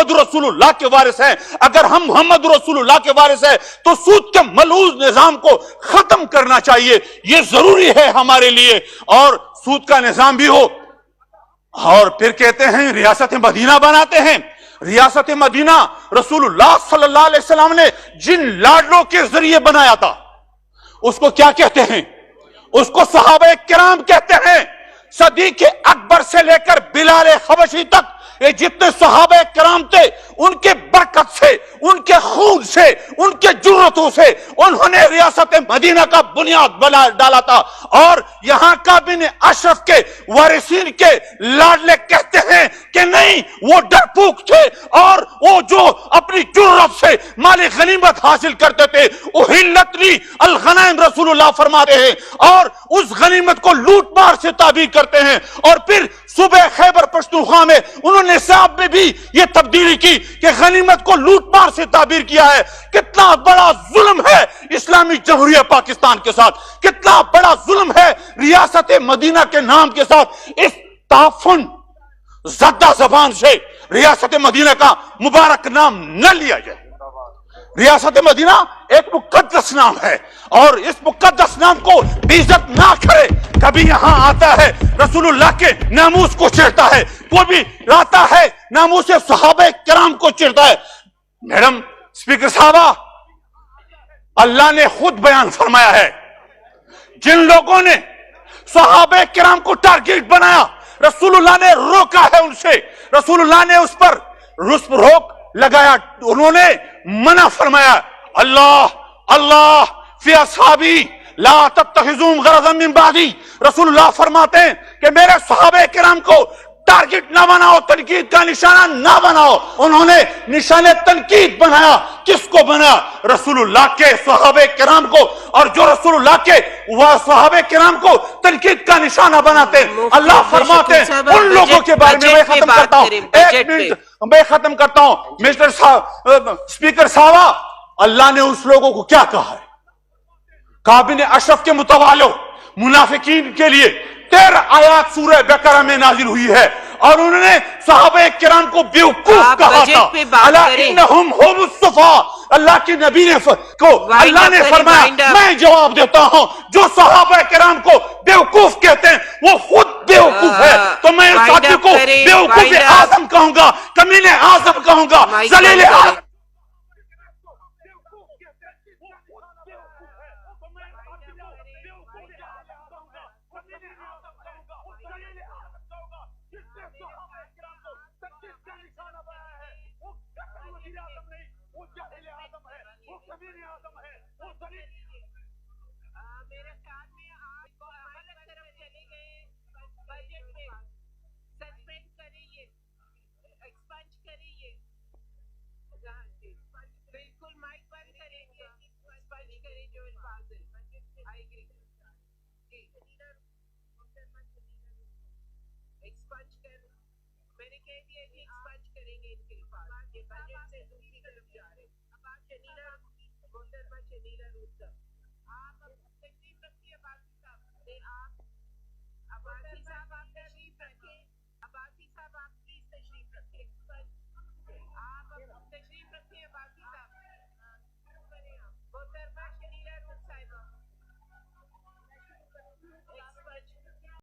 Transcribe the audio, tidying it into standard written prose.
محمد رسول اللہ کے وارث ہیں، اگر ہم محمد رسول اللہ کے وارث ہیں تو سود کے ملعون نظام کو ختم کرنا چاہیے، یہ ضروری ہے ہمارے لیے، اور سود کا نظام بھی ہو۔ اور پھر کہتے ہیں ریاست مدینہ بناتے ہیں۔ ریاست مدینہ رسول اللہ صلی اللہ علیہ وسلم نے جن لاڈلوں کے ذریعے بنایا تھا اس کو کیا کہتے ہیں؟ اس کو صحابہ کرام کہتے ہیں۔ صدیق اکبر سے لے کر بلال حبشی تک یہ جتنے صحابہ کرام تھے، ان کے برکت سے، ان کے خون سے، ان کے جرأتوں سے انہوں نے ریاست مدینہ کا بنیاد بنا ڈالا تھا۔ اور یہاں کا بن اشرف کے وارثین کے لاڈلے کہتے ہیں کہ نہیں، وہ ڈرپوک تھے اور وہ جو اپنی جرأت سے مال غنیمت حاصل کرتے تھے، احلت لی الغنائم رسول اللہ فرماتے ہیں، اور اس غنیمت کو لوٹ مار سے تعبیر کرتے ہیں۔ اور پھر صبح خیبر پختونخوا میں انہوں نے نصاب میں بھی یہ تبدیلی کی کہ غنیمت کو لوٹ مار سے تعبیر کیا ہے۔ کتنا بڑا ظلم ہے اسلامی جمہوریہ پاکستان کے ساتھ، کتنا بڑا ظلم ہے ریاست مدینہ کے نام کے ساتھ۔ اس تعفن زدہ زبان سے ریاست مدینہ کا مبارک نام نہ لیا جائے۔ ریاست مدینہ ایک مقدس نام ہے، اور اس مقدس نام کو بے عزت نہ کرے۔ کبھی یہاں آتا ہے رسول اللہ کے ناموس کو چڑھتا ہے، کوئی بھی آتا ہے ناموس صحابہ کرام کو چڑھتا ہے۔ میڈم اسپیکر صاحبہ، اللہ نے خود بیان فرمایا ہے، جن لوگوں نے صحابہ کرام کو ٹارگیٹ بنایا رسول اللہ نے روکا ہے ان سے، رسول اللہ نے اس پر روک لگایا، انہوں نے منع فرمایا۔ اللہ فی اصحابی لا تتخذوهم غرضا من بعدی، رسول اللہ فرماتے ہیں کہ میرے صحابہ کرام کو ٹارگٹ نہ بناؤ، تنقید کا نشانہ نہ بناؤ۔ انہوں نے نشانہ تنقید بنایا، کس کو بنایا؟ رسول اللہ کے صحابہ کرام کو، اور جو رسول اللہ کے صحابہ کرام کو تنقید کا نشانہ بناتے ہیں، اللہ فرماتے ہیں ان لوگوں کے بارے میں۔ میں ختم کرتا ہوں، ایک منٹ میں ختم کرتا ہوں مسٹر اسپیکر صاحبہ، اللہ نے اس لوگوں کو کیا کہا ہے؟ کابن اشرف کے متوالو منافقین کے لیے 13 آیات سورہ بقرہ میں نازل ہوئی ہے، اور انہوں نے صحابہ کرام کو بیوقوف کہا تھا۔ الا انہم هم الصفا، اللہ کے نبی نے اللہ نے فرمایا، میں جواب دیتا ہوں، جو صحابہ کرام کو بیوقوف کہتے ہیں وہ خود بیوقوف ہے۔ تو میں اس ساتھی کو بیوقوف اعظم کہوں گا، کمینے اعظم کہوں گا، ذلیل اعظم۔ میں نے کہہ دیا کہ ایکسپنج کریں گے ان کے پاس، یہ بجٹ سے دوسری طرف جا رہے ہیں۔ شنیلا محترمہ شنیلا روسا، آپ تکلیف رکھیے عباسی صاحب، عباسی صاحب آپ